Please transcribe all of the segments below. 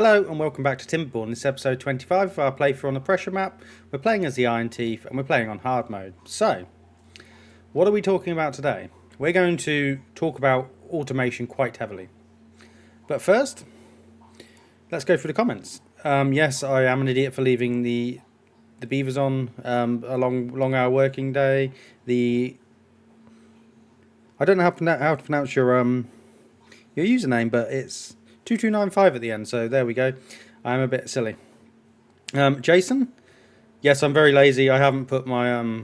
Hello and welcome back to Timberborn. This is episode 25 of our playthrough on the pressure map. We're playing as the Ironteeth and we're playing on hard mode. So, what are we talking about today? We're going to talk about automation quite heavily. But first, let's go through the comments. Yes, I am an idiot for leaving the beavers on a long hour working day. I don't know how to pronounce your username, but it's 2295 at the end, so there we go. I'm a bit silly. Jason? Yes, I'm very lazy. I haven't put my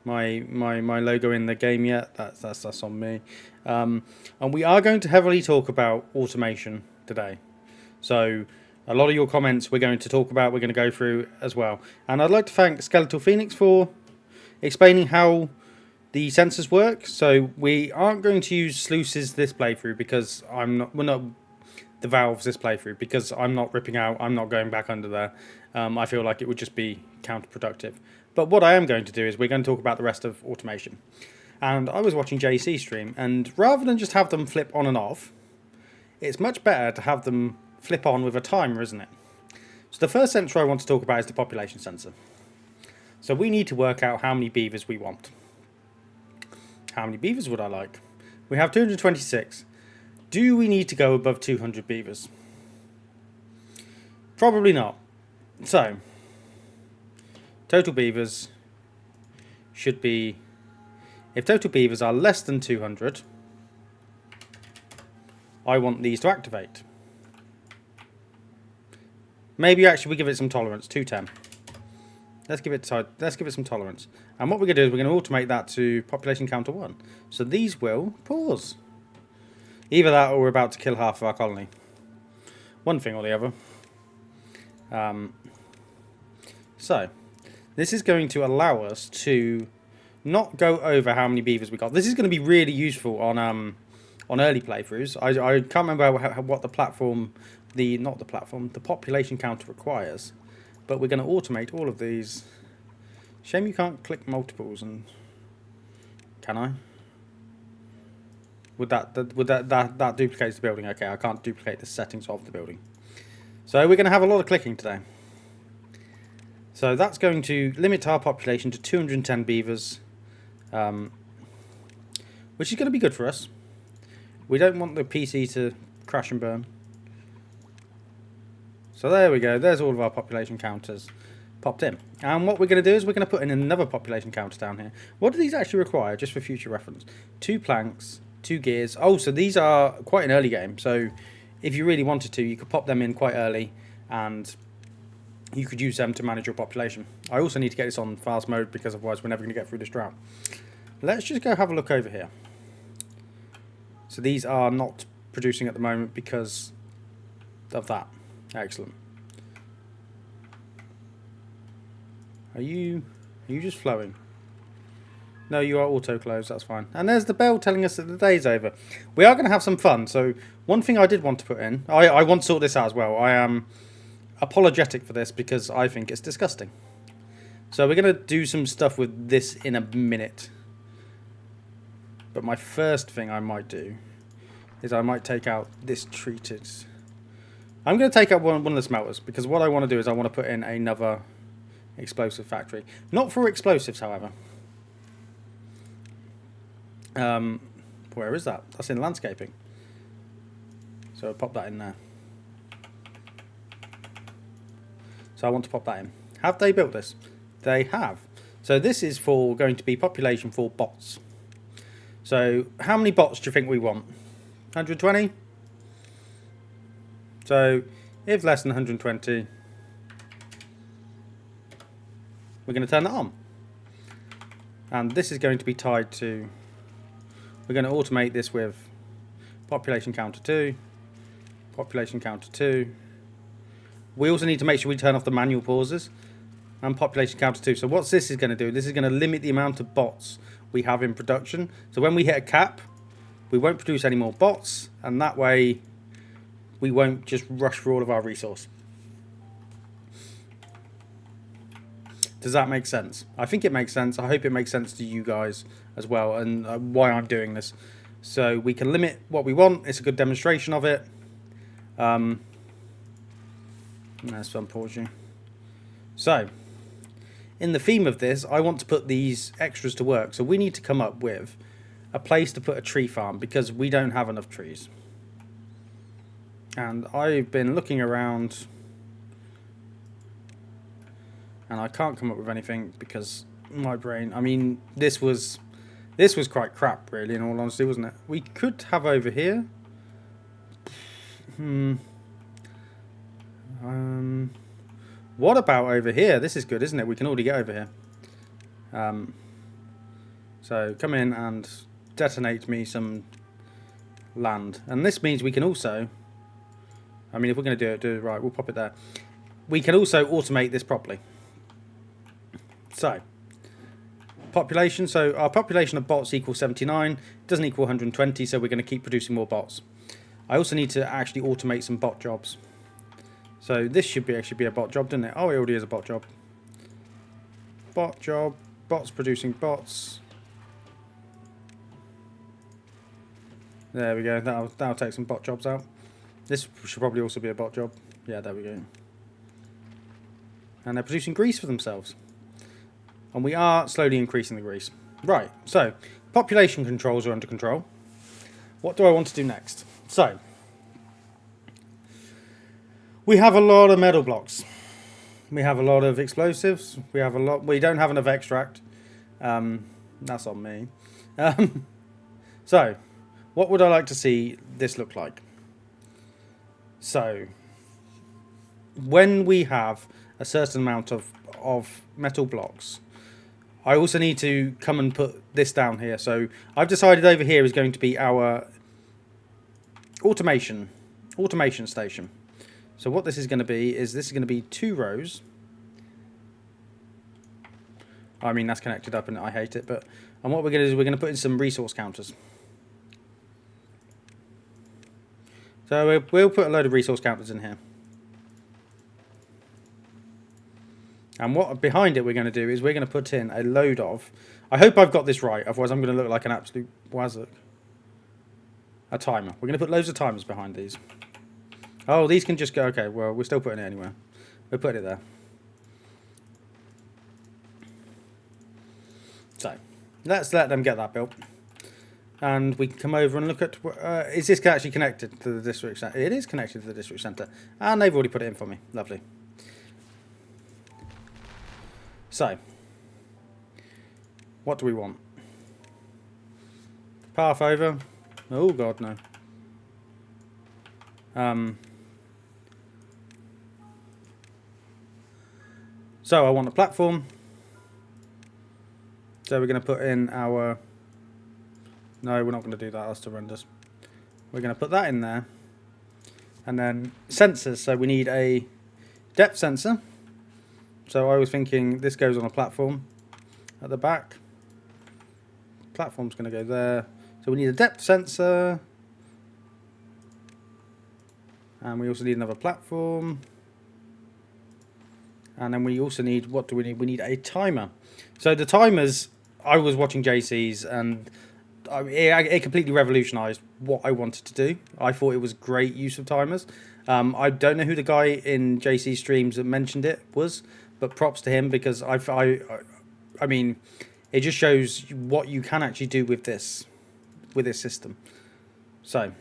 my logo in the game yet. That's on me. And we are going to heavily talk about automation today. So a lot of your comments we're going to talk about, we're going to go through as well. And I'd like to thank Skeletal Phoenix for explaining how the sensors work. So we aren't going to use sluices this playthrough because we're not the valves this playthrough because I'm not ripping out, I'm not going back under there. I feel like it would just be counterproductive. But what I am going to do is we're going to talk about the rest of automation. And I was watching JC stream, and rather than just have them flip on and off, it's much better to have them flip on with a timer, isn't it? So the first sensor I want to talk about is the population sensor. So we need to work out how many beavers we want. How many beavers would I like? We have 226. Do we need to go above 200 beavers? Probably not. So, total beavers should be... If total beavers are less than 200, I want these to activate. Maybe actually we give it some tolerance, 210. Let's give it some tolerance. And what we're going to do is we're going to automate that to population counter 1. So these will pause. Either that or we're about to kill half of our colony. One thing or the other. So, this is going to allow us to not go over how many beavers we got. This is going to be really useful on early playthroughs. I can't remember what the population counter requires. But we're going to automate all of these. Shame you can't click multiples. And can I? Would that duplicates the building? Okay, I can't duplicate the settings of the building. So we're going to have a lot of clicking today. So that's going to limit our population to 210 beavers, which is going to be good for us. We don't want the PC to crash and burn. So there we go. There's all of our population counters popped in. And what we're going to do is we're going to put in another population counter down here. What do these actually require, just for future reference? 2 planks. 2 gears. Oh, so these are quite an early game. So if you really wanted to, you could pop them in quite early and you could use them to manage your population. I also need to get this on fast mode because otherwise we're never going to get through this drought. Let's just go have a look over here. So these are not producing at the moment because of that. Excellent. Are you just flowing? No, you are auto-closed, that's fine. And there's the bell telling us that the day's over. We are going to have some fun. So one thing I did want to put in, I want to sort this out as well. I am apologetic for this because I think it's disgusting. So we're going to do some stuff with this in a minute. But my first thing I might do is I might take out this treated... I'm going to take out one of the smelters because what I want to do is I want to put in another explosive factory. Not for explosives, however. Where is that? That's in landscaping. So I'll pop that in there. So I want to pop that in. Have they built this? They have. So this is going to be population for bots. So how many bots do you think we want? 120? So if less than 120, we're going to turn that on. And this is going to be tied to... We're going to automate this with population counter 2, population counter 2. We also need to make sure we turn off the manual pauses and population counter 2. So what this is going to do, this is going to limit the amount of bots we have in production. So when we hit a cap, we won't produce any more bots, and that way we won't just rush for all of our resource. Does that make sense? I think it makes sense. I hope it makes sense to you guys as well, and why I'm doing this. So we can limit what we want. It's a good demonstration of it. That's unfortunate. So, in the theme of this, I want to put these extras to work. So we need to come up with a place to put a tree farm because we don't have enough trees. And I've been looking around and I can't come up with anything because my brain, I mean, this was quite crap really, in all honesty, wasn't it? We could have over here. What about over here? This is good, isn't it? We can already get over here. So come in and detonate me some land. And this means we can also, I mean, if we're going to do it right, we'll pop it there. We can also automate this properly. So, population. So our population of bots equals 79. It doesn't equal 120, so we're going to keep producing more bots. I also need to actually automate some bot jobs. So this should actually be a bot job, doesn't it? Oh, it already is a bot job. Bot job. Bots producing bots. There we go. That'll take some bot jobs out. This should probably also be a bot job. Yeah, there we go. And they're producing grease for themselves. And we are slowly increasing the grease. Right, so population controls are under control. What do I want to do next? So, we have a lot of metal blocks. We have a lot of explosives. We don't have enough extract. That's on me. So, what would I like to see this look like? So, when we have a certain amount of metal blocks, I also need to come and put this down here. So I've decided over here is going to be our automation station. So what this is going to be is this is going to be 2 rows. I mean, that's connected up and I hate it, and what we're going to do is we're going to put in some resource counters. So we'll put a load of resource counters in here. And what behind it we're going to do is we're going to put in a load of... I hope I've got this right, otherwise I'm going to look like an absolute wazzock. A timer. We're going to put loads of timers behind these. Oh, these can just go... Okay, well, we're still putting it anywhere. We're putting it there. So, let's let them get that built. And we can come over and look at... is this actually connected to the district centre? It is connected to the district centre. And they've already put it in for me. Lovely. So, what do we want? Path over. Oh god, no. So I want a platform. So we're going to put in our... No, we're not going to do that. That's horrendous. We're going to put that in there. And then sensors. So we need a depth sensor. So I was thinking this goes on a platform at the back. Platform's going to go there. So we need a depth sensor. And we also need another platform. And then we also need, what do we need? We need a timer. So the timers, I was watching JC's and it completely revolutionised what I wanted to do. I thought it was great use of timers. I don't know who the guy in JC's streams that mentioned it was, but props to him because I mean, it just shows what you can actually do with this system. So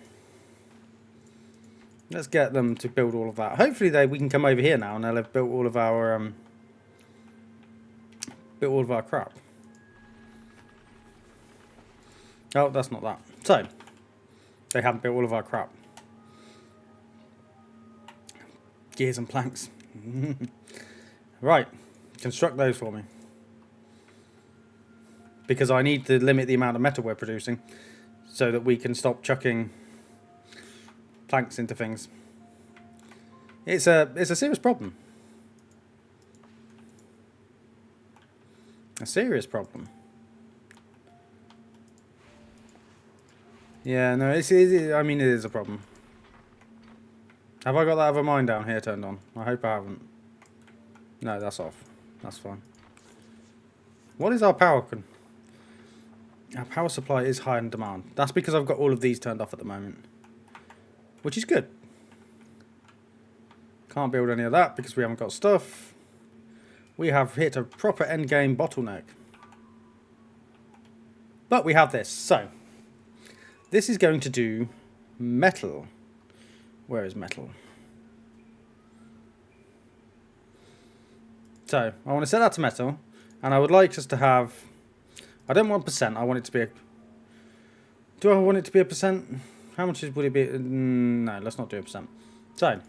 let's get them to build all of that. Hopefully we can come over here now and they'll have built all of our crap. Oh, that's not that. So they haven't built all of our crap. Gears and planks. Right, construct those for me. Because I need to limit the amount of metal we're producing so that we can stop chucking planks into things. It's a serious problem. A serious problem. Yeah, no, I mean, it is a problem. Have I got that other mine down here turned on? I hope I haven't. No, that's off. That's fine. What is our power? Our power supply is high in demand. That's because I've got all of these turned off at the moment. Which is good. Can't build any of that because we haven't got stuff. We have hit a proper endgame bottleneck. But we have this. So, this is going to do metal. Where is metal? So, I want to set that to metal. And I would like us to have... I don't want percent. I want it to be a... Do I want it to be a percent? How much would it be? No, let's not do a percent. So,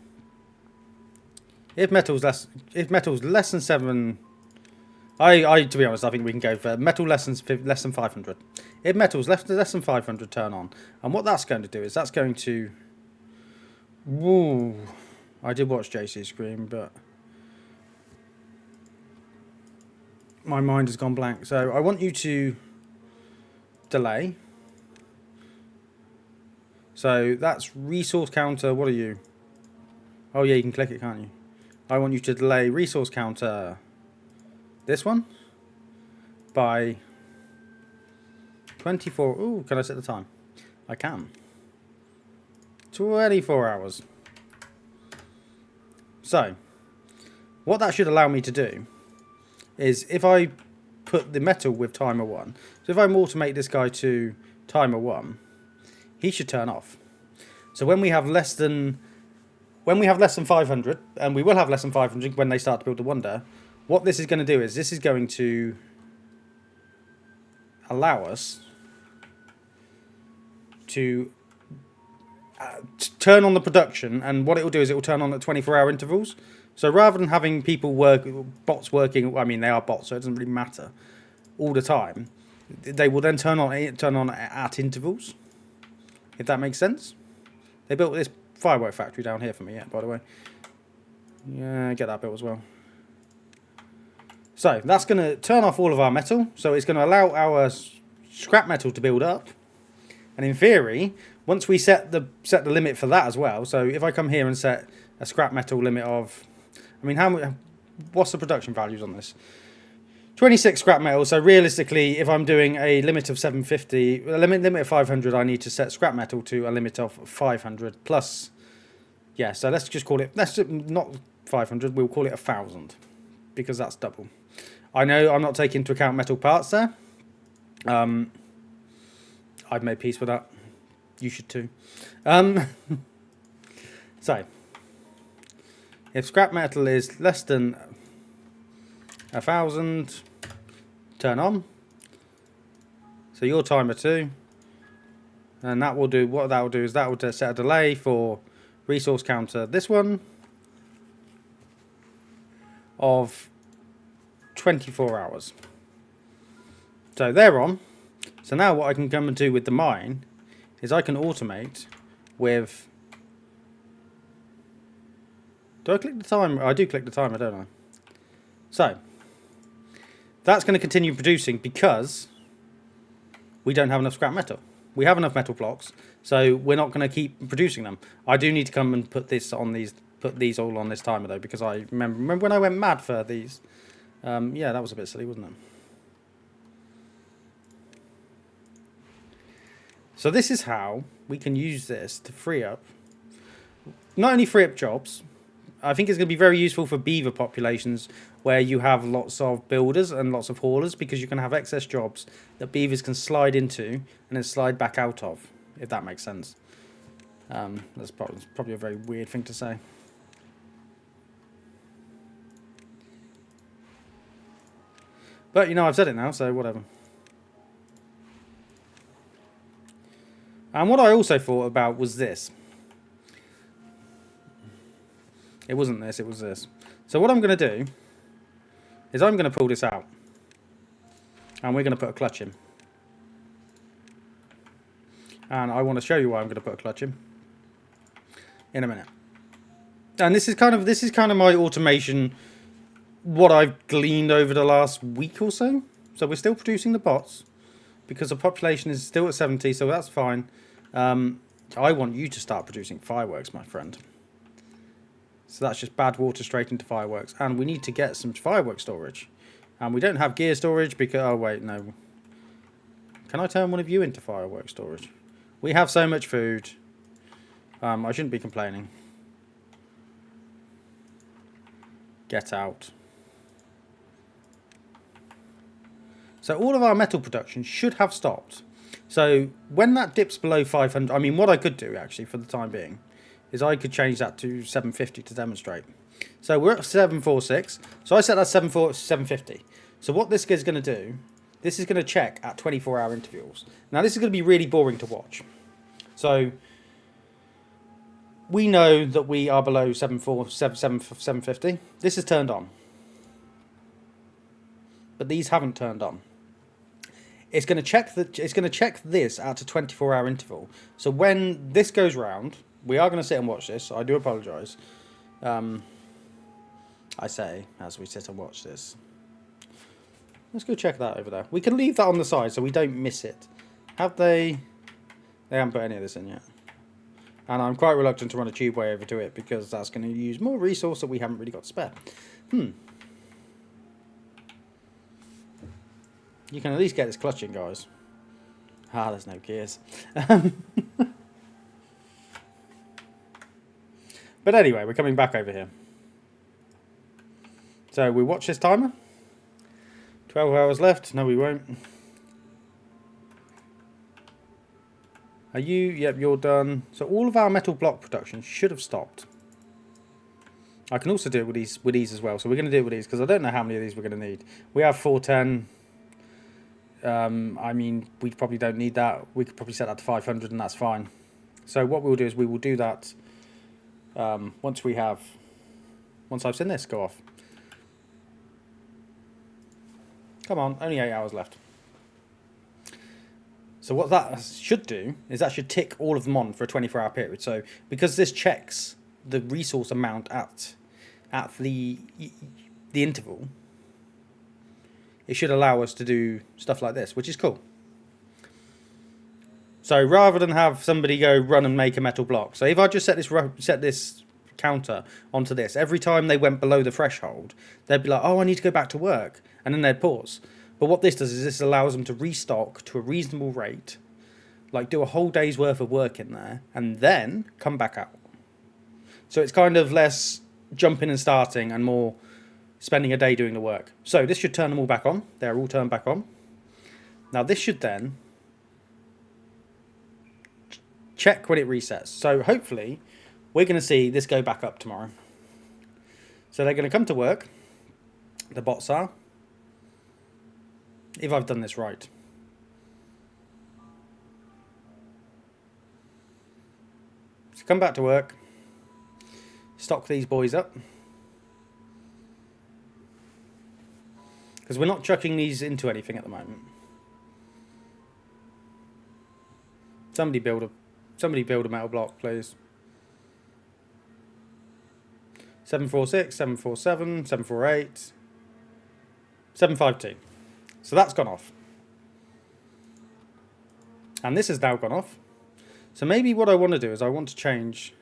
if metal's less than 7... to be honest, I think we can go for metal less than 500. If metal's less than 500, turn on. And what that's going to do is that's going to... Woo! I did watch JC scream, but... my mind has gone blank. So I want you to delay. So that's resource counter. What are you? Oh yeah, you can click it, can't you? I want you to delay resource counter. This one by 24. Ooh, can I set the time? I can. 24 hours. So what that should allow me to do is if I put the metal with timer 1, so if I automate this guy to timer 1, he should turn off. So when we have less than 500, and we will have less than 500 when they start to build the wonder, what this is going to do is this is going to allow us to turn on the production, and what it will do is it will turn on at 24-hour intervals. So rather than having bots working, I mean they are bots, so it doesn't really matter all the time. They will then turn on at intervals, if that makes sense. They built this firework factory down here for me, by the way. Yeah, get that built as well. So that's going to turn off all of our metal. So it's going to allow our scrap metal to build up. And in theory, once we set the limit for that as well. So if I come here and set a scrap metal limit of, I mean, what's the production values on this? 26 scrap metal. So realistically, if I'm doing a limit of 750, a limit of 500, I need to set scrap metal to a limit of 500 plus. Yeah, so let's just call it, not 500, we'll call it 1,000 because that's double. I know I'm not taking into account metal parts there. I've made peace with that. You should too. So, if scrap metal is less than 1,000, turn on. So your timer 2, and that will do. What that will do is that will set a delay for resource counter. This one of 24 hours. So they're on. So now what I can come and do with the mine is I can automate with... Do I click the timer? I do click the timer, don't I? So that's going to continue producing because we don't have enough scrap metal. We have enough metal blocks, so we're not going to keep producing them. I do need to come and put these all on this timer though, because I remember when I went mad for these. Yeah, that was a bit silly, wasn't it? So this is how we can use this to free up, not only free up jobs. I think it's going to be very useful for beaver populations where you have lots of builders and lots of haulers, because you can have excess jobs that beavers can slide into and then slide back out of, if that makes sense. That's probably a very weird thing to say. But, you know, I've said it now, so whatever. And what I also thought about was this. It wasn't this, it was this. So what I'm going to do is I'm going to pull this out. And we're going to put a clutch in. And I want to show you why I'm going to put a clutch in a minute. And this is kind of my automation, what I've gleaned over the last week or so. So we're still producing the bots because the population is still at 70, so that's fine. I want you to start producing fireworks, my friend. So that's just bad water straight into fireworks. And we need to get some firework storage. And we don't have gear storage because... Oh, wait, no. Can I turn one of you into firework storage? We have so much food. I shouldn't be complaining. Get out. So all of our metal production should have stopped. So when that dips below 500, I mean, what I could do actually for the time being is I could change that to 750 to demonstrate. So we're at 746. So I set that 750. So what this is going to do, this is going to check at 24-hour intervals. Now this is going to be really boring to watch. So we know that we are below 750. This is turned on. But these haven't turned on. It's going to check this at a 24-hour interval. So when this goes round, we are going to sit and watch this. I do apologise. I say as we sit and watch this. Let's go check that over there. We can leave that on the side so we don't miss it. Have they? They haven't put any of this in yet. And I'm quite reluctant to run a tube way over to it because that's going to use more resource that we haven't really got to spare. You can at least get this clutching, guys. Ah, there's no gears. But anyway, we're coming back over here. So we watch this timer. 12 hours left. No, we won't. Are you? Yep, you're done. So all of our metal block production should have stopped. I can also do it with these as well. So we're going to do it with these because I don't know how many of these we're going to need. We have 410. I mean, we probably don't need that. We could probably set that to 500 and that's fine. So what we'll do is we will do that once I've seen this go off. Come on, only 8 hours left. So what that should do is that should tick all of them on for a 24-hour period. So because this checks the resource amount at the interval, it should allow us to do stuff like this, which is cool. So rather than have somebody go run and make a metal block, so if I just set this counter onto this, every time they went below the threshold, they'd be like, oh, I need to go back to work, and then they'd pause. But what this does is this allows them to restock to a reasonable rate, like do a whole day's worth of work in there, and then come back out. So it's kind of less jumping and starting and more spending a day doing the work. So this should turn them all back on. They're all turned back on. Now this should then check when it resets. So hopefully we're going to see this go back up tomorrow. So they're going to come to work. The bots are. If I've done this right. So come back to work. Stock these boys up. Because we're not chucking these into anything at the moment. Somebody build a metal block, please. 746, 747, 748, 752. So that's gone off. And this has now gone off. So maybe what I want to do is I want to change...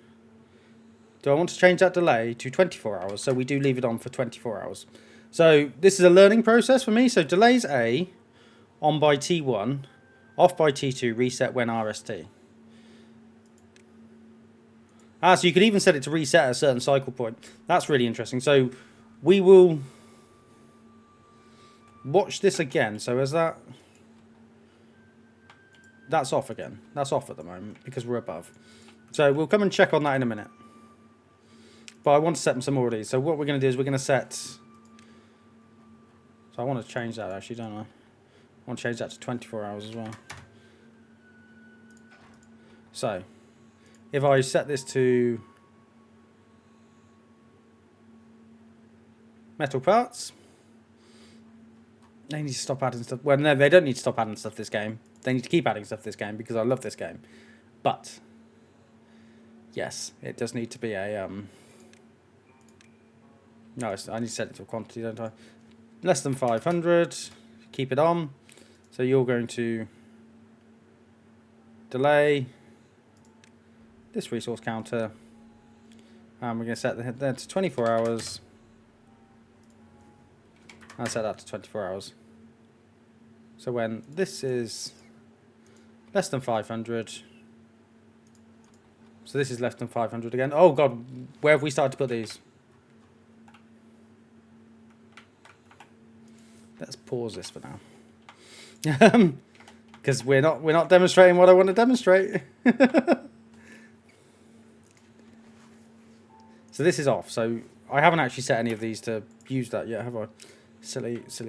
Do I want to change that delay to 24 hours? So we do leave it on for 24 hours. So this is a learning process for me. So delays A, on by T1, off by T2, reset when RST. So you could even set it to reset at a certain cycle point. That's really interesting. So we will watch this again. So as that... That's off again. That's off at the moment because we're above. So we'll come and check on that in a minute. But I want to set some more of these. So what we're going to do is we're going to set... So I want to change that actually, don't I? I want to change that to 24 hours as well. So, if I set this to metal parts, they need to stop adding stuff. Well, no, they don't need to stop adding stuff this game. They need to keep adding stuff this game because I love this game. But, yes, it does need to be a... No, I need to set it to a quantity, don't I? Less than 500, keep it on. So you're going to delay this resource counter. And we're going to set that to 24 hours. And set that to 24 hours. So when this is less than 500. So this is less than 500 again. Oh God, where have we started to put these? Let's pause this for now. Because we're not demonstrating what I want to demonstrate. So this is off. So I haven't actually set any of these to use that yet, have I? Silly. So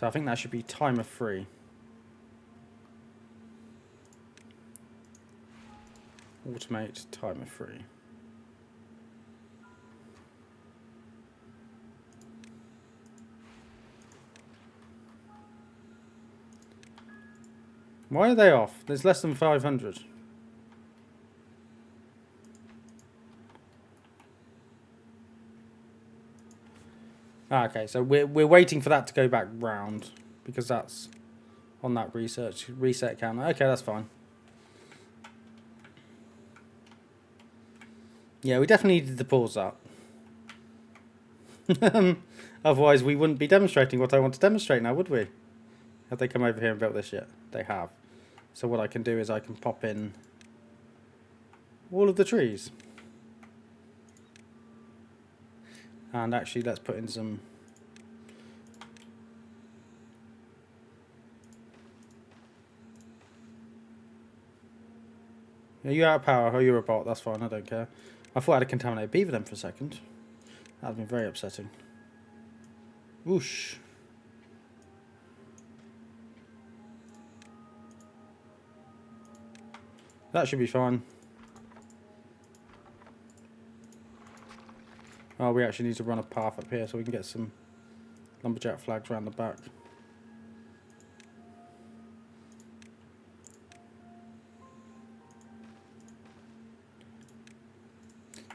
I think that should be timer free. Automate timer free. Why are they off? There's less than 500. Okay, so we're waiting for that to go back round because that's on that reset counter. Okay, that's fine. Yeah, we definitely needed to pause that. Otherwise, we wouldn't be demonstrating what I want to demonstrate now, would we? Have they come over here and built this yet? They have. So what I can do is I can pop in all of the trees. And actually, let's put in some... Are you out of power? Oh, you're a bot. That's fine. I don't care. I thought I had a contaminated beaver then for a second. That would have been very upsetting. Whoosh. That should be fine. Oh, we actually need to run a path up here so we can get some lumberjack flags around the back.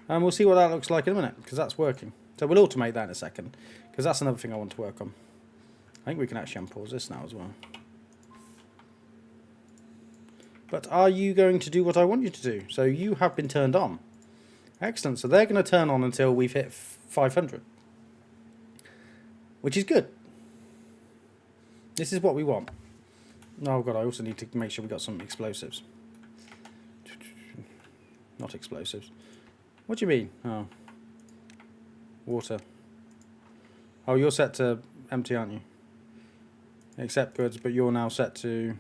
And we'll see what that looks like in a minute, because that's working. So we'll automate that in a second, because that's another thing I want to work on. I think we can actually unpause this now as well. But are you going to do what I want you to do? So you have been turned on. Excellent. So they're going to turn on until we've hit 500. Which is good. This is what we want. Oh god, I also need to make sure we got some explosives. Not explosives. What do you mean? Oh. Water. Oh, you're set to empty, aren't you? Accept goods, but you're now set to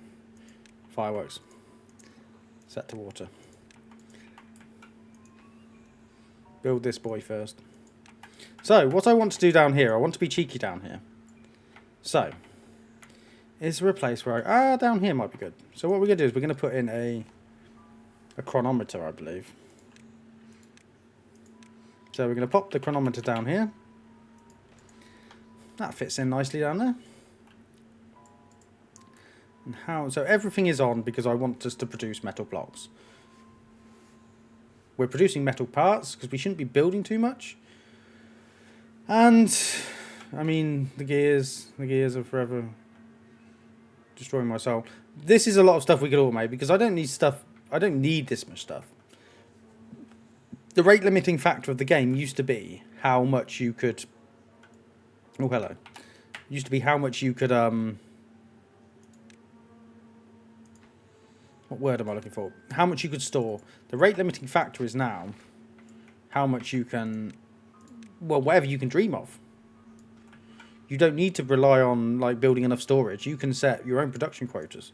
fireworks. Set to water. Build this boy first. So, what I want to do down here, I want to be cheeky down here. So, is there a place where down here might be good. So what we're going to do is we're going to put in a chronometer, I believe. So we're going to pop the chronometer down here. That fits in nicely down there. And so everything is on because I want us to produce metal blocks. We're producing metal parts because we shouldn't be building too much. And I mean the gears are forever destroying my soul. This is a lot of stuff we could automate because I don't need this much stuff. The rate limiting factor of the game used to be how much you could used to be how much you could what word am I looking for? How much you could store. The rate limiting factor is now how much you can, well, whatever you can dream of. You don't need to rely on like building enough storage. You can set your own production quotas.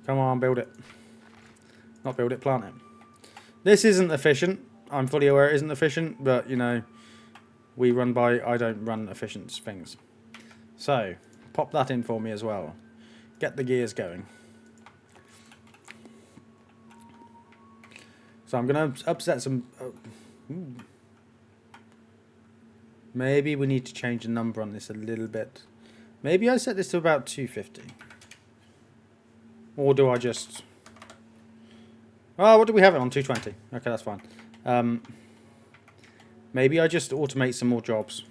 Come on, build it. Not build it, plant it. This isn't efficient. I'm fully aware it isn't efficient, but you know, I don't run efficient things. So, pop that in for me as well. Get the gears going. So I'm going to upset some... Maybe we need to change the number on this a little bit. Maybe I set this to about 250. Or do I just... Oh, what do we have it on? 220. Okay, that's fine. Maybe I just automate some more jobs.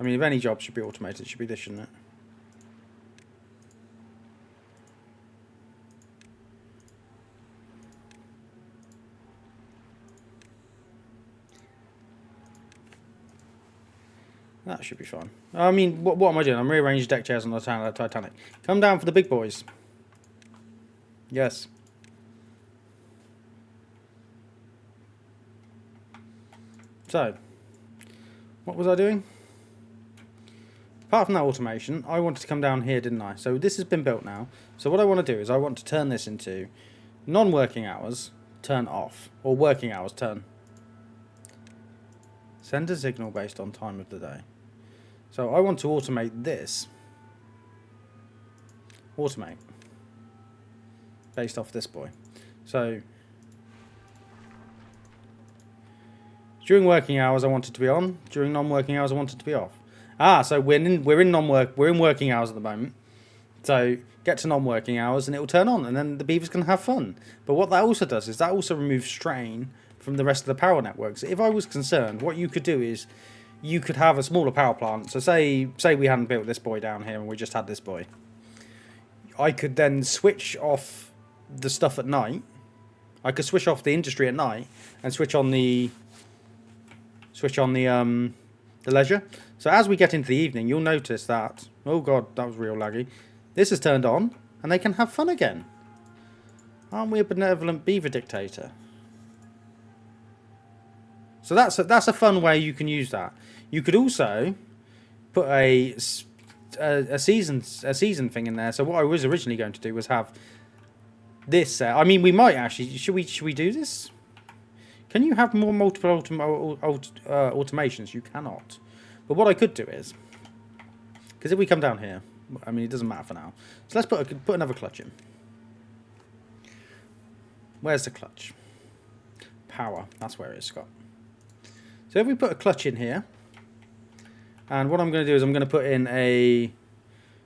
I mean, if any job should be automated, it should be this, shouldn't it? That should be fine. I mean, what am I doing? I'm rearranging deck chairs on the Titanic. Come down for the big boys. Yes. So, what was I doing? Apart from that automation, I wanted to come down here, didn't I? So this has been built now. So what I want to do is I want to turn this into non-working hours, turn off, or working hours, turn. Send a signal based on time of the day. So I want to automate this. Automate. Based off this boy. So during working hours I want it to be on. During non-working hours I want it to be off. So we're in working hours at the moment. So get to non-working hours and it will turn on, and then the beavers can have fun. But what that also does is that also removes strain from the rest of the power networks. If I was concerned, what you could do is you could have a smaller power plant. So say we hadn't built this boy down here and we just had this boy. I could then switch off the stuff at night. I could switch off the industry at night and switch on the leisure. So as we get into the evening, you'll notice that, oh god, that was real laggy. This is turned on, and they can have fun again. Aren't we a benevolent beaver dictator? So that's a fun way you can use that. You could also put a season thing in there. So what I was originally going to do was have this. I mean, we might actually. Should we do this? Can you have more multiple automations? You cannot. But what I could do is, because if we come down here, I mean, it doesn't matter for now. So let's put another clutch in. Where's the clutch? Power. That's where it is, Scott. So if we put a clutch in here, and what I'm going to do is I'm going to put in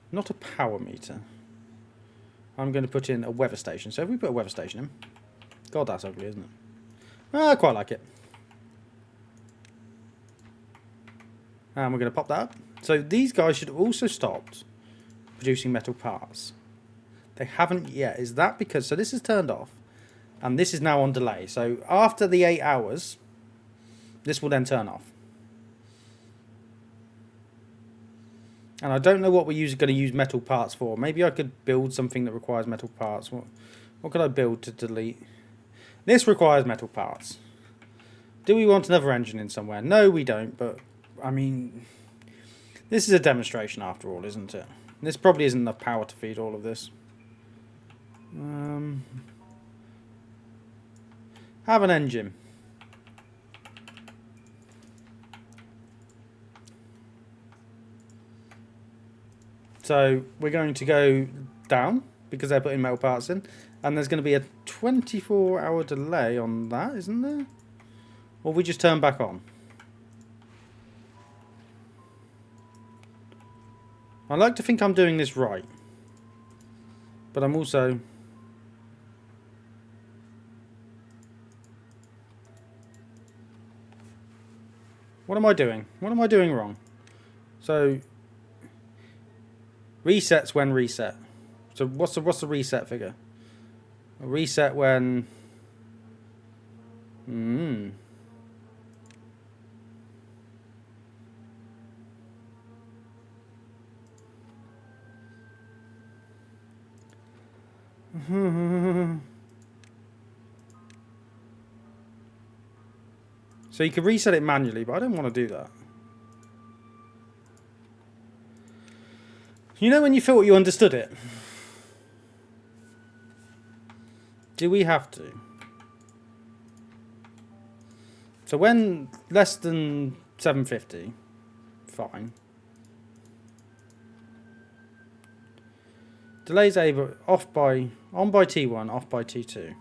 not a power meter. I'm going to put in a weather station. So if we put a weather station in, God, that's ugly, isn't it? I quite like it. And we're going to pop that up. So these guys should have also stopped producing metal parts. They haven't yet. Is that because... So this is turned off. And this is now on delay. So after the 8 hours, this will then turn off. And I don't know what we're going to use metal parts for. Maybe I could build something that requires metal parts. What could I build to delete? This requires metal parts. Do we want another engine in somewhere? No, we don't. But, I mean, this is a demonstration after all, isn't it? This probably isn't enough power to feed all of this. Have an engine. So we're going to go down because they're putting metal parts in, and there's going to be a 24-hour delay on that, isn't there? Or we just turn back on. I like to think I'm doing this right, but I'm also... What am I doing? What am I doing wrong? So, resets when reset. So what's the reset figure? A reset when... So you can reset it manually, but I don't want to do that. You know when you thought you understood it? Do we have to? So when less than 750, fine. Delays on by T1, off by T2.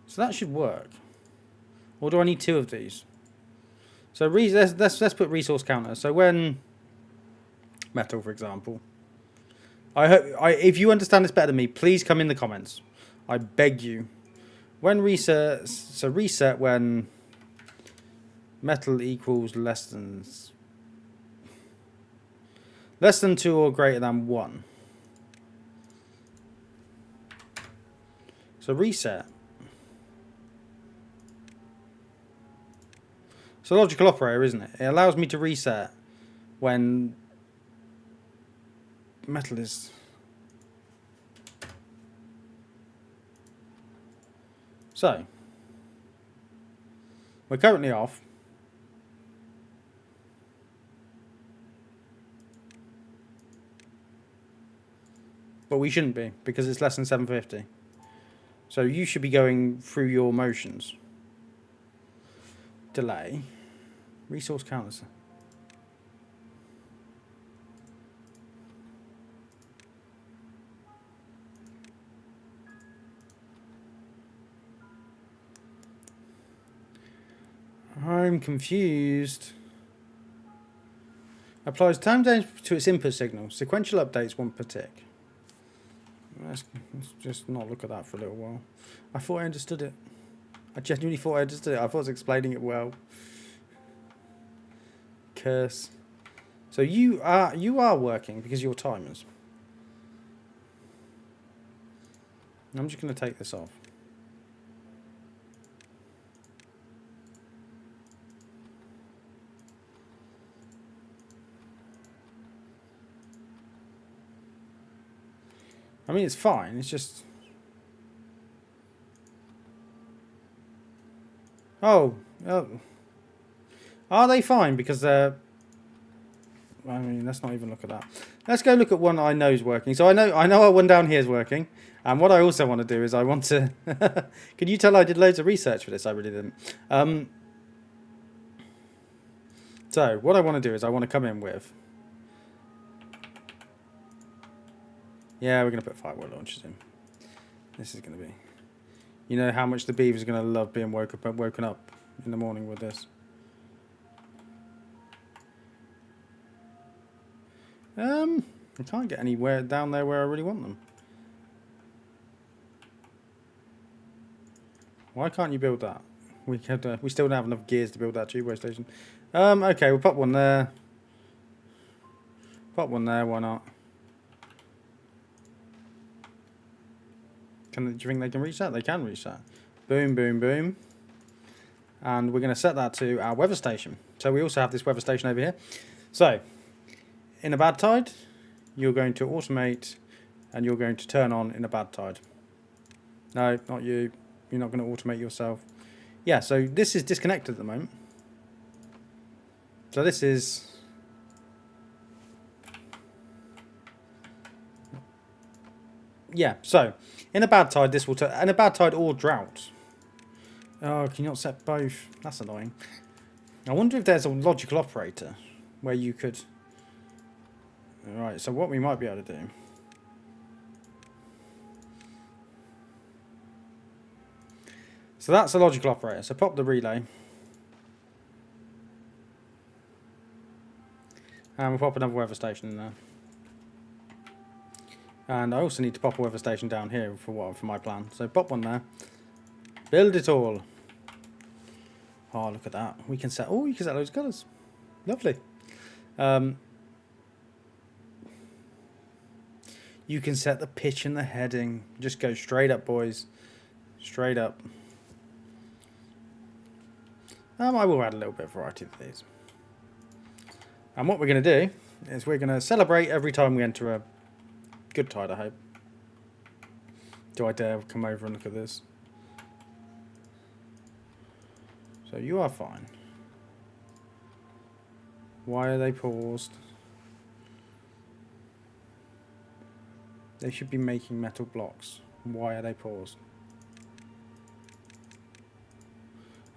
So that should work. Or do I need two of these? So let's put resource counter. So when metal, for example. If you understand this better than me, please come in the comments. I beg you. When reset, so reset when metal equals less than 2 or greater than 1. So reset. It's a logical operator, isn't it? It allows me to reset when metal is... So, We're currently off. But we shouldn't be, because it's less than 750. So you should be going through your motions. Delay. Resource counters. I'm confused. Applies time change to its input signal. Sequential updates 1 per tick. Let's just not look at that for a little while. I thought I understood it. I genuinely thought I understood it. I thought I was explaining it well. Curse. So you are working because you're timers. I'm just going to take this off. I mean, it's fine. It's just... Oh. Are they fine? Because they're... I mean, let's not even look at that. Let's go look at one I know is working. So I know our one down here is working. And what I also want to do is I want to... Can you tell I did loads of research for this? I really didn't. So what I want to do is I want to come in with... Yeah, we're going to put firework launchers in. This is going to be... You know how much the beavers are going to love being woken up in the morning with this. I can't get anywhere down there where I really want them. Why can't you build that? We still don't have enough gears to build that tubeway station. Okay, we'll pop one there. Pop one there, why not? Do you think they can reach that? They can reach that. Boom, boom, boom. And we're going to set that to our weather station. So we also have this weather station over here. So, in a bad tide, you're going to automate and you're going to turn on in a bad tide. No, not you. You're not going to automate yourself. Yeah, so this is disconnected at the moment. So this is... Yeah, so in a bad tide, this will turn. In a bad tide or drought. Oh, can you not set both? That's annoying. I wonder if there's a logical operator where you could. Right, so what we might be able to do. So that's a logical operator. So pop the relay. And we'll pop another weather station in there. And I also need to pop a weather station down here for my plan. So pop one there. Build it all. Oh, look at that. We can set... Oh, you can set loads of colours. Lovely. You can set the pitch and the heading. Just go straight up, boys. Straight up. I will add a little bit of variety to these. And what we're going to do is we're going to celebrate every time we enter a good tide, I hope. Do I dare come over and look at this? So you are fine. Why are they paused? They should be making metal blocks. Why are they paused?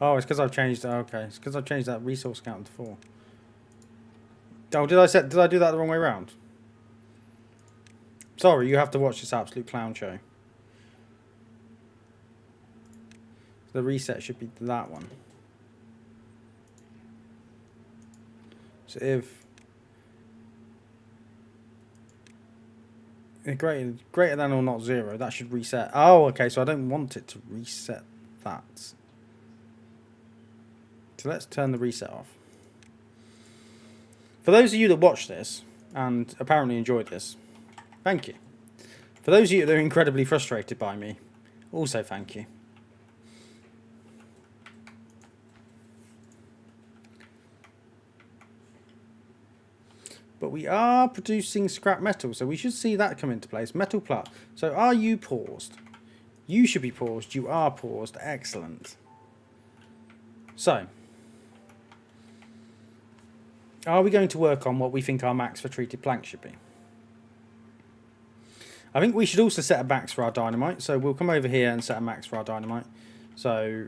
Oh, it's because I've changed. Okay, it's because I've changed that resource count to 4. Oh, did I do that the wrong way around? Sorry, you have to watch this absolute clown show. The reset should be that one. So if greater than or not 0, that should reset. Oh, okay, so I don't want it to reset that. So let's turn the reset off. For those of you that watch this and apparently enjoyed this, thank you. For those of you that are incredibly frustrated by me, also thank you. But we are producing scrap metal, so we should see that come into place. Metal plus. So are you paused? You should be paused. You are paused. Excellent. So, are we going to work on what we think our max for treated planks should be? I think we should also set a max for our dynamite. So we'll come over here and set a max for our dynamite. So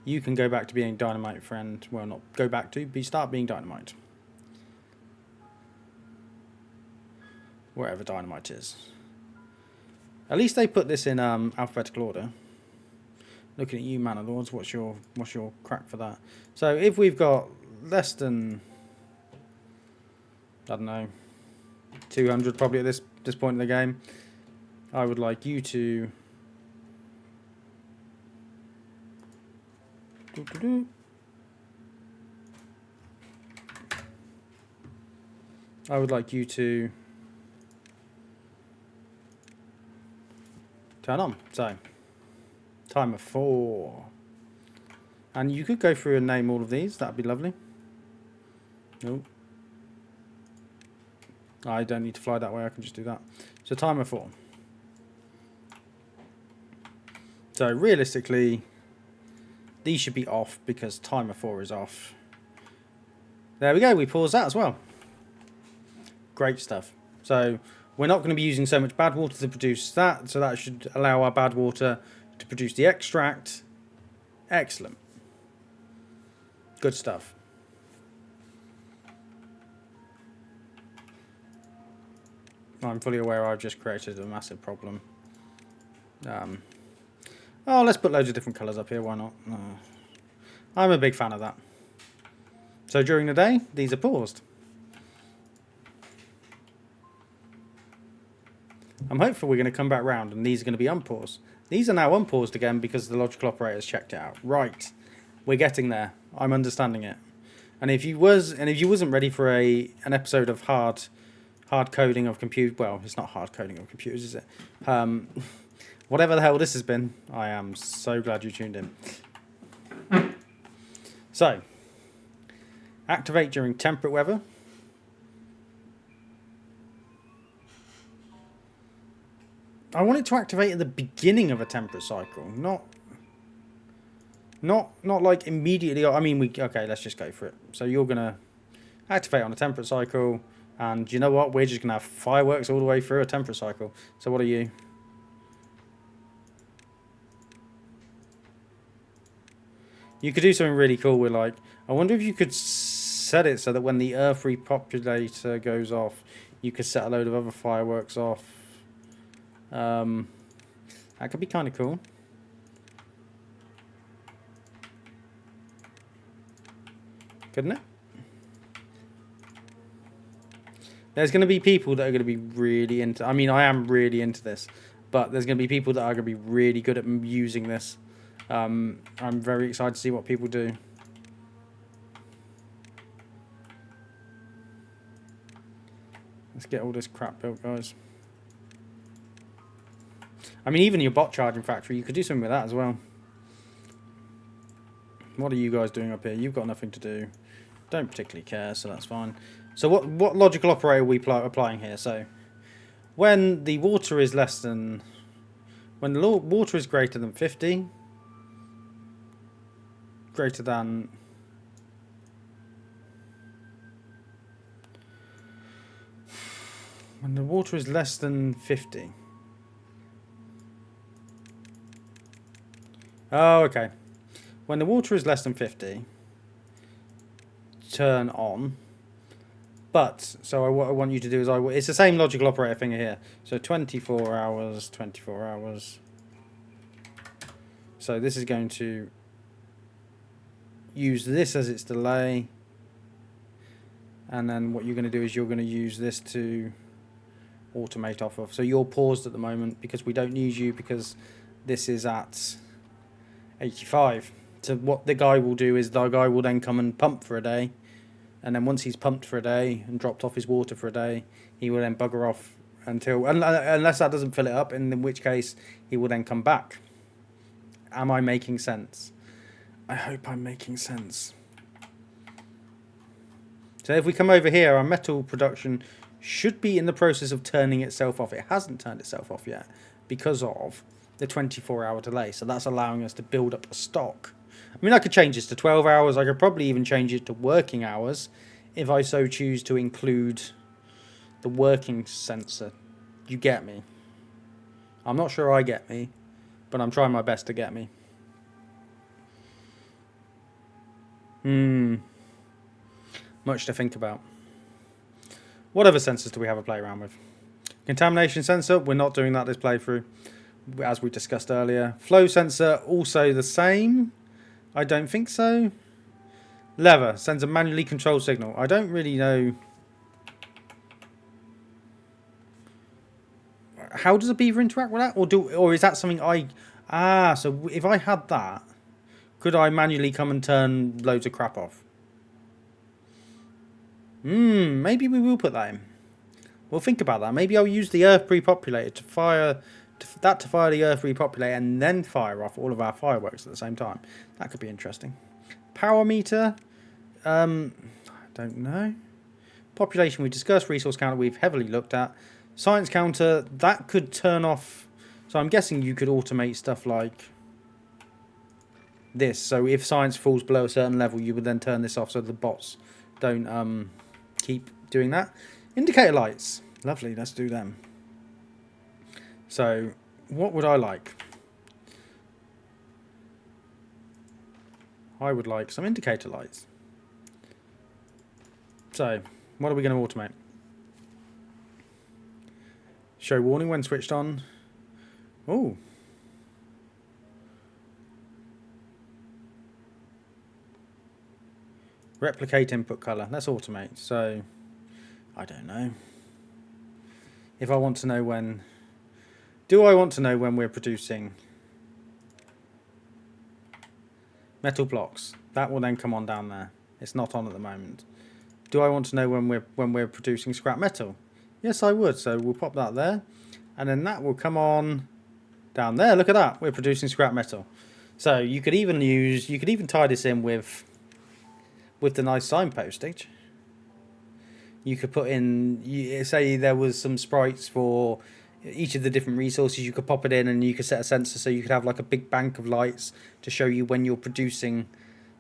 you can go back to being dynamite, friend. Well, not go back to, but start being dynamite. Wherever dynamite is. At least they put this in alphabetical order. Looking at you, Manor Lords, what's your crack for that? So if we've got less than, I don't know, 200 probably at this point in the game, I would like you to turn on. So timer 4. And you could go through and name all of these. That'd be lovely. Nope. I don't need to fly that way. I can just do that. So timer 4. So realistically, these should be off because timer 4 is off. There we go. We pause that as well. Great stuff. So we're not going to be using so much bad water to produce that. So that should allow our bad water to produce the extract. Excellent. Good stuff. I'm fully aware I've just created a massive problem. Oh, let's put loads of different colours up here. Why not? I'm a big fan of that. So during the day, these are paused. I'm hopeful we're going to come back round and these are going to be unpaused. These are now unpaused again because the logical operator has checked it out. Right. We're getting there. I'm understanding it. And if you wasn't ready for an episode of hard coding of compute, well, it's not hard coding of computers, is it? Whatever the hell this has been, I am so glad you tuned in. So, activate during temperate weather. I want it to activate at the beginning of a temperate cycle, not like immediately. I mean, okay, let's just go for it. So you're gonna activate on a temperate cycle, and you know what? We're just gonna have fireworks all the way through a temperate cycle. So what are you? You could do something really cool with, like, I wonder if you could set it so that when the Earth Repopulator goes off, you could set a load of other fireworks off. That could be kind of cool. Couldn't it? There's going to be people that are going to be really into... I mean, I am really into this. But there's going to be people that are going to be really good at using this. I'm very excited to see what people do. Let's get all this crap built, guys. I mean, even your bot charging factory, you could do something with that as well. What are you guys doing up here? You've got nothing to do. Don't particularly care, so that's fine. So what logical operator are we applying here? So when the water is less than... When the water is greater than 50... Greater than... When the water is less than 50... Oh, okay. When the water is less than 50, turn on. But, so what I want you to do is, it's the same logical operator thing here. So 24 hours, 24 hours. So this is going to use this as its delay. And then what you're going to do is you're going to use this to automate off of. So you're paused at the moment because we don't need you because this is at 85. So what the guy will do is the guy will then come and pump for a day, and then once he's pumped for a day and dropped off his water for a day, he will then bugger off until, unless that doesn't fill it up, in which case he will then come back. Am I making sense? I hope I'm making sense. So if we come over here, our metal production should be in the process of turning itself off. It hasn't turned itself off yet because of the 24-hour delay. So that's allowing us to build up a stock. I mean, I could change this to 12 hours. I could probably even change it to working hours if I so choose to include the working sensor. You get me? I'm not sure I get me, but I'm trying my best to get me. Much to think about. What other sensors do we have to play around with? Contamination sensor, we're not doing that this playthrough, as we discussed earlier. Flow sensor, also the same. I don't think so. Lever sends a manually controlled signal. I don't really know. How does a beaver interact with that? Or is that something I... Ah, so if I had that, could I manually come and turn loads of crap off? Maybe we will put that in. We'll think about that. Maybe I'll use the Earth Repopulator to fire the Earth Repopulator and then fire off all of our fireworks at the same time. That could be interesting. Power meter. I don't know. Population we discussed. Resource counter we've heavily looked at. Science counter, that could turn off. So I'm guessing you could automate stuff like this. So if science falls below a certain level, you would then turn this off so the bots don't keep doing that. Indicator lights. Lovely, let's do them. So what would I like? I would like some indicator lights. So what are we going to automate? Show warning when switched on. Oh. Replicate input color. Let's automate. So, I don't know. If I want to know when... Do I want to know when we're producing metal blocks? That will then come on down there. It's not on at the moment. Do I want to know when we're producing scrap metal? Yes, I would. So we'll pop that there, and then that will come on down there. Look at that. We're producing scrap metal. So you could even tie this in with the nice signpostage. You could put in, say there was some sprites for each of the different resources. You could pop it in, and you could set a sensor so you could have like a big bank of lights to show you when you're producing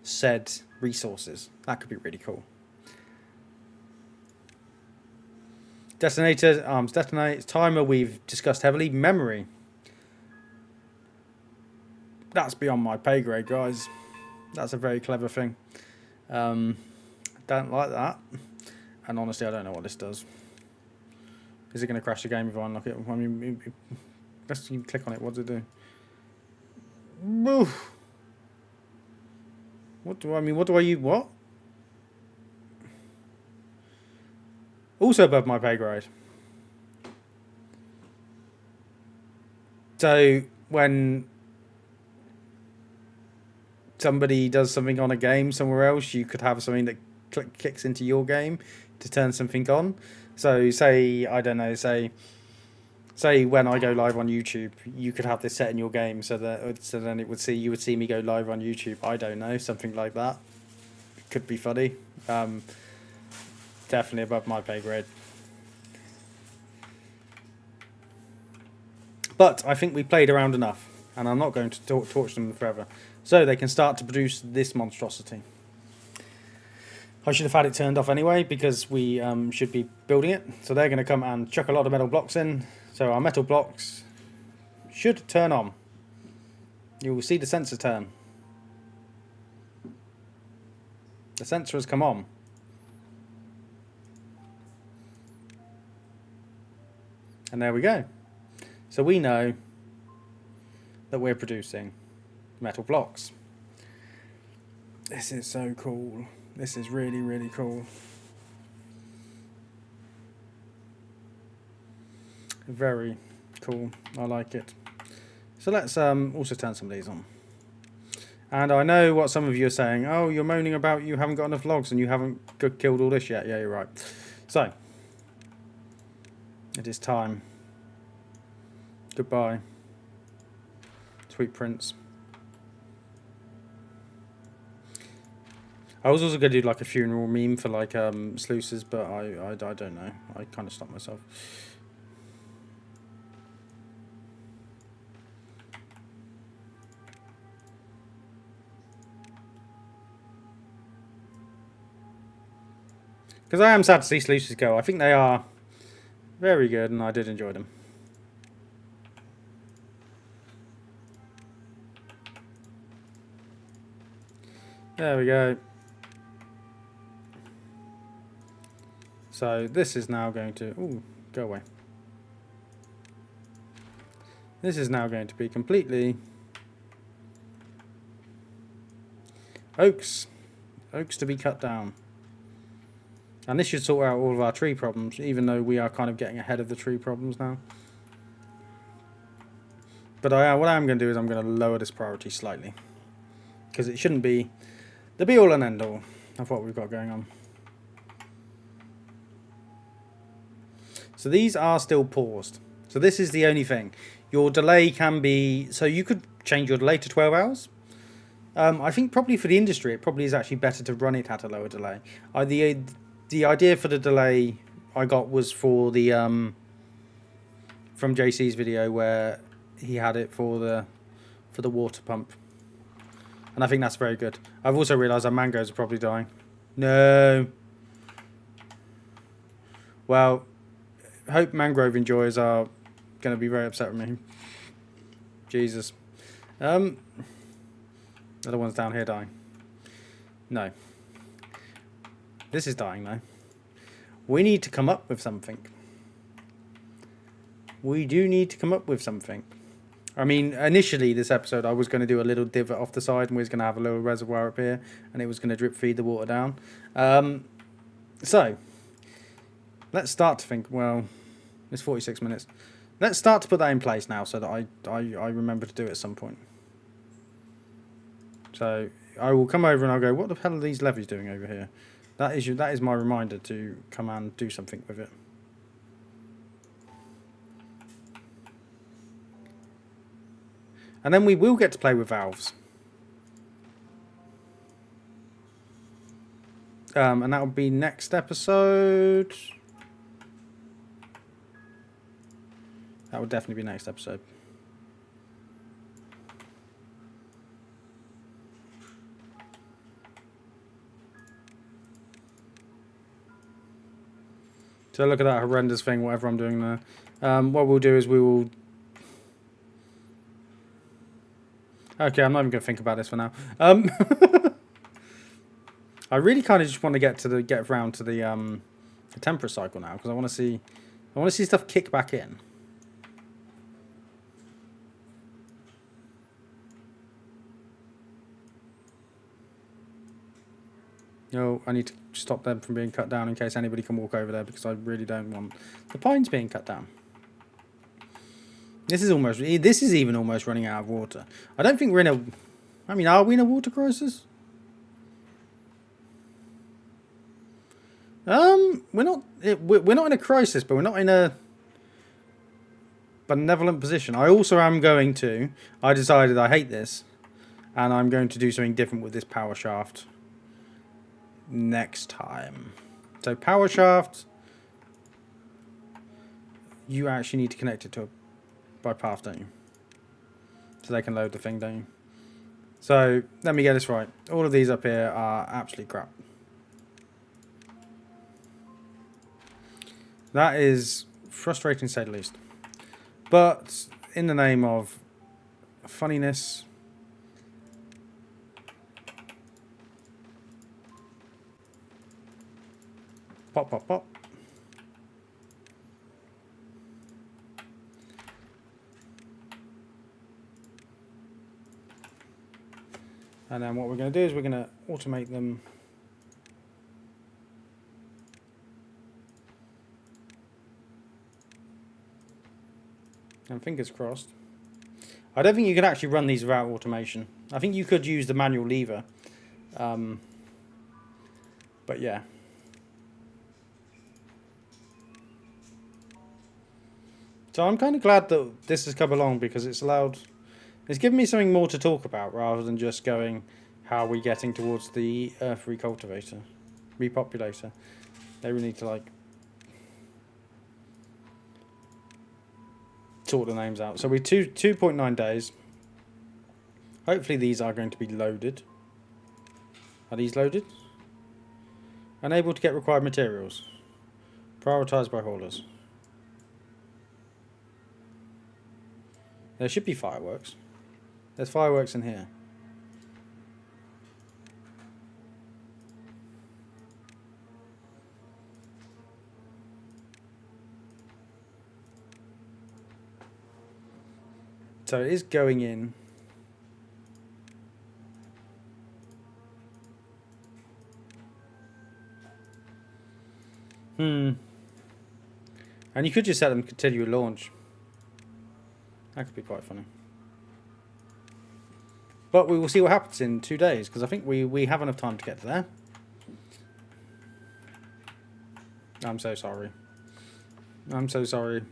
said resources. That could be really cool. Detonator, arms detonate. Timer we've discussed heavily. Memory. That's beyond my pay grade, guys. That's a very clever thing. Don't like that. And honestly, I don't know what this does. Is it going to crash the game if I unlock it? I mean, let's click on it. What does it do? Oof. What do I use? What? Also above my pay grade. So when somebody does something on a game somewhere else, you could have something that kicks into your game to turn something on. So say, I don't know, say when I go live on YouTube, you could have this set in your game so then you would see me go live on YouTube. I don't know, something like that. Could be funny. Definitely above my pay grade. But I think we played around enough, and I'm not going to torch them forever. So they can start to produce this monstrosity. I should have had it turned off anyway, because we should be building it. So they're going to come and chuck a lot of metal blocks in. So our metal blocks should turn on. You will see the sensor turn. The sensor has come on. And there we go. So we know that we're producing metal blocks. This is so cool. This is really, really cool. Very cool. I like it. So let's also turn some of these on. And I know what some of you are saying. Oh, you're moaning about you haven't got enough logs and you haven't killed all this yet. Yeah, you're right. So, it is time. Goodbye. Sweet prince. I was also going to do like a funeral meme for like sluices, but I don't know. I kind of stopped myself. Because I am sad to see sluices go. I think they are very good, and I did enjoy them. There we go. So this is now going to... Ooh, go away. This is now going to be completely... Oaks. Oaks to be cut down. And this should sort out all of our tree problems, even though we are kind of getting ahead of the tree problems now. But what I am going to do is I'm going to lower this priority slightly. Because it shouldn't be the be-all and end-all of what we've got going on. So these are still paused. So this is the only thing. Your delay can be... So you could change your delay to 12 hours. I think probably for the industry, it probably is actually better to run it at a lower delay. The idea for the delay I got was for the... from JC's video where he had it for the water pump. And I think that's very good. I've also realised our mangoes are probably dying. No. Well, I hope mangrove enjoyers are going to be very upset with me. Jesus. Other one's down here dying. No. This is dying though. We need to come up with something. We do need to come up with something. I mean, initially this episode I was going to do a little divot off the side and we was going to have a little reservoir up here and it was going to drip feed the water down. So, let's start to think, well, it's 46 minutes. Let's start to put that in place now so that I remember to do it at some point. So, I will come over and I'll go, what the hell are these levees doing over here? That is my reminder to come and do something with it. And then we will get to play with valves. And that will be next episode. That will definitely be next episode. So look at that horrendous thing, whatever I'm doing there. What we'll do is we will... Okay, I'm not even going to think about this for now. I really kind of just want to get around to the temperate cycle now because I want to see stuff kick back in. No, I need to stop them from being cut down in case anybody can walk over there because I really don't want the pines being cut down. This is even almost running out of water. I don't think we're in a... I mean, are we in a water crisis? We're not in a crisis, but we're not in a benevolent position. I also am going to... I decided I hate this, and I'm going to do something different with this power shaft next time. So power shaft, you actually need to connect it to a by path, don't you? So they can load the thing, don't you? So let me get this right. All of these up here are absolute crap. That is frustrating to say the least. But in the name of funniness, pop, pop, pop. And then what we're going to do is we're going to automate them. And fingers crossed. I don't think you can actually run these without automation. I think you could use the manual lever. But yeah. So I'm kind of glad that this has come along because it's given me something more to talk about rather than just going, how are we getting towards the Earth Repopulator. They really need to like sort the names out. So we're 2.9 days. Hopefully these are going to be loaded. Are these loaded? Unable to get required materials. Prioritised by haulers. There should be fireworks. There's fireworks in here. So it is going in. And you could just set them to continue launch. That could be quite funny. But we will see what happens in 2 days, because I think we have enough time to get to there. I'm so sorry. I'm so sorry.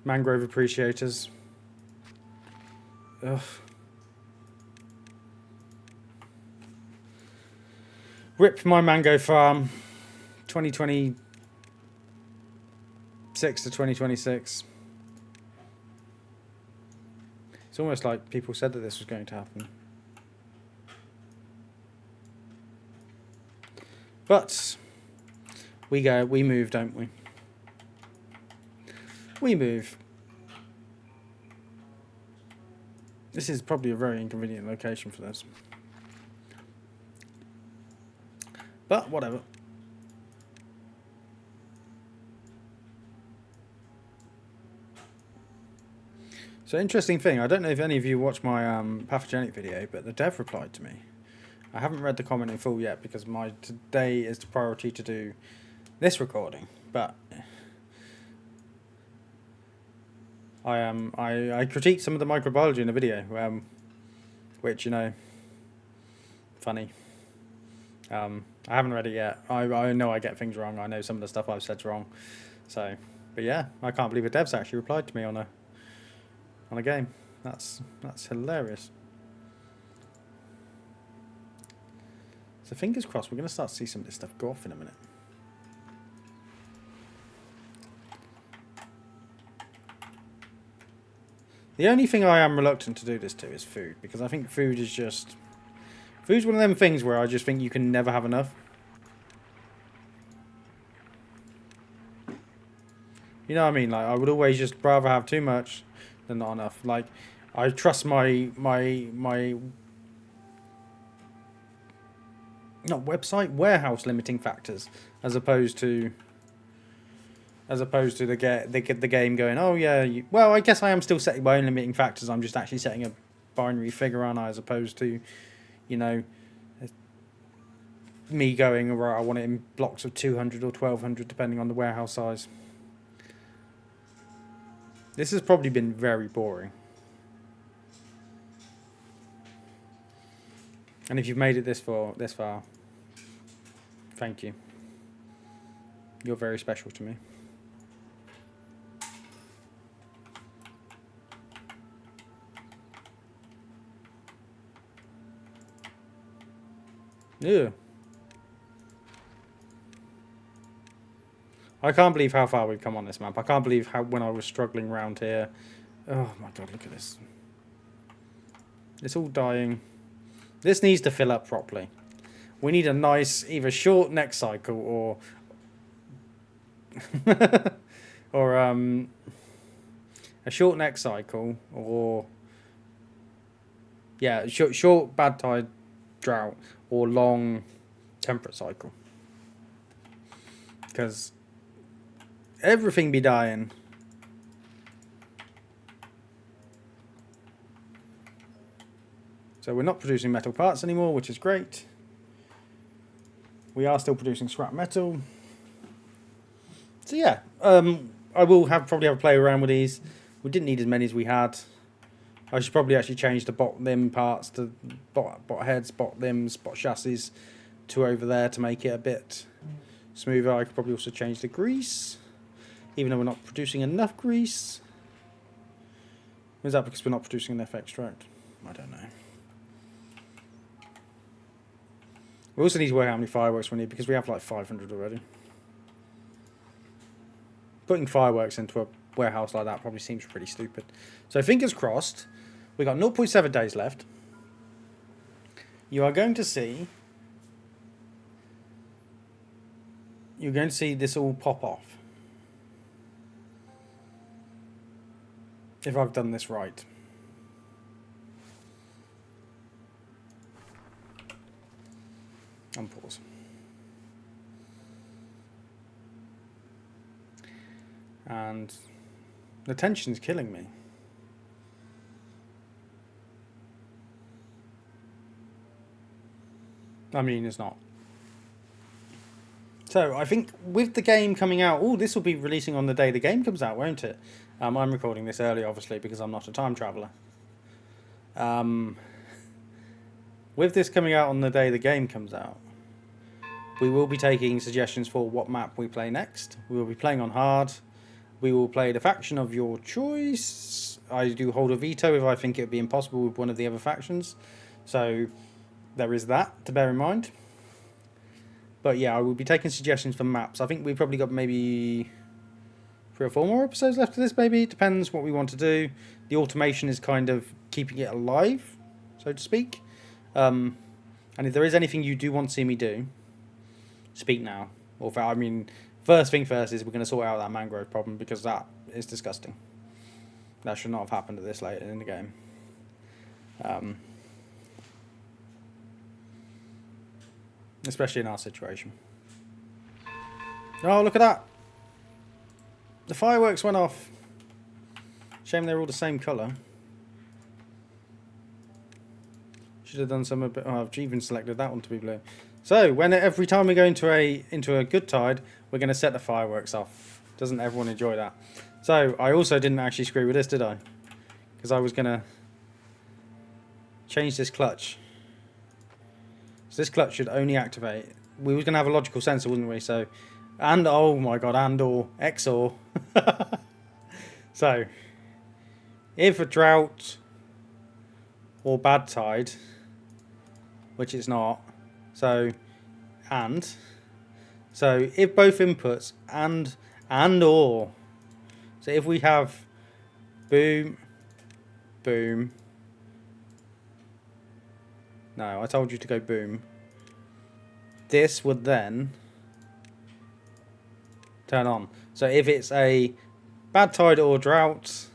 Mangrove appreciators. Ugh. Rip my mango farm. 2026 to 2026. It's almost like people said that this was going to happen. But we move, don't we? We move. This is probably a very inconvenient location for this. But whatever. So interesting thing, I don't know if any of you watched my pathogenic video, but the dev replied to me. I haven't read the comment in full yet because today is the priority to do this recording, but I critiqued some of the microbiology in the video, which, you know, funny. I haven't read it yet. I know I get things wrong. I know some of the stuff I've said's wrong. So, but yeah, I can't believe a dev's actually replied to me on a game. That's hilarious. So fingers crossed, we're going to start to see some of this stuff go off in a minute. The only thing I am reluctant to do this to is food, because I think food's one of them things where I just think you can never have enough. You know what I mean? Like, I would always just rather have too much than not enough. Like, I trust my not website, warehouse limiting factors as opposed to the game going, oh yeah, well, I guess I am still setting my own limiting factors. I'm just actually setting a binary figure, aren't I, as opposed to, you know, me going, right, I want it in blocks of 200 or 1200 depending on the warehouse size. This has probably been very boring. And if you've made it this far, thank you. You're very special to me. Yeah. I can't believe how far we've come on this map. I can't believe how when I was struggling around here. Oh my god, look at this. It's all dying. This needs to fill up properly. We need a nice, either short next cycle or or a short next cycle, or yeah, short bad tide drought, or long temperate cycle. Because everything be dying. So we're not producing metal parts anymore, which is great. We are still producing scrap metal. So yeah, I will probably have a play around with these. We didn't need as many as we had. I should probably actually change the bot limb parts to bot heads, bot limbs, bot chassis to over there to make it a bit smoother. I could probably also change the grease, even though we're not producing enough grease. Is that because we're not producing enough extract? I don't know. We also need to work out how many fireworks we need, because we have like 500 already. Putting fireworks into a warehouse like that probably seems pretty stupid. So fingers crossed. We got 0.7 days left. You are going to see you're going to see this all pop off. If I've done this right. Unpause. And the tension's killing me. I mean, it's not. So, I think with the game coming out... Oh, this will be releasing on the day the game comes out, won't it? I'm recording this early, obviously, because I'm not a time traveller. With this coming out on the day the game comes out, we will be taking suggestions for what map we play next. We will be playing on hard. We will play the faction of your choice. I do hold a veto if I think it would be impossible with one of the other factions. So, there is that to bear in mind. But yeah, I will be taking suggestions for maps. I think we've probably got maybe 3 or 4 more episodes left of this, maybe. Depends what we want to do. The automation is kind of keeping it alive, so to speak. And if there is anything you do want to see me do, speak now. Or I mean, first thing first is we're going to sort out that mangrove problem, because that is disgusting. That should not have happened at this late in the game. Especially in our situation. Oh, look at that! The fireworks went off. Shame they're all the same colour. Should have done some a bit. Oh, I've even selected that one to be blue. So every time we go into a good tide, we're going to set the fireworks off. Doesn't everyone enjoy that? So I also didn't actually screw with this, did I? Because I was going to change this clutch. So this clutch should only activate. We were going to have a logical sensor, wouldn't we? So, and oh my god, and or XOR. So, if a drought or bad tide, which it's not, so if both inputs and or, so if we have boom, boom. No, I told you to go boom. This would then turn on. So if it's a bad tide or drought,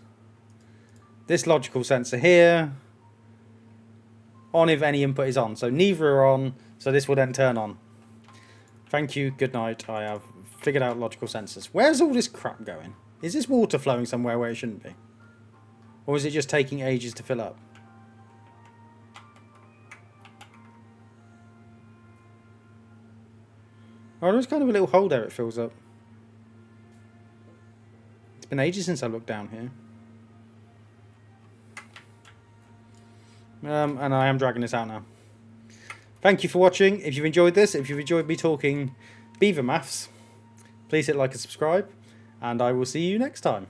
this logical sensor here on if any input is on. So neither are on, so this will then turn on. Thank you, good night. I have figured out logical sensors. Where's all this crap going? Is this water flowing somewhere where it shouldn't be? Or is it just taking ages to fill up? Oh, there's kind of a little hole there, it fills up. It's been ages since I looked down here. And I am dragging this out now. Thank you for watching. If you've enjoyed this, if you've enjoyed me talking beaver maths, please hit like and subscribe. And I will see you next time.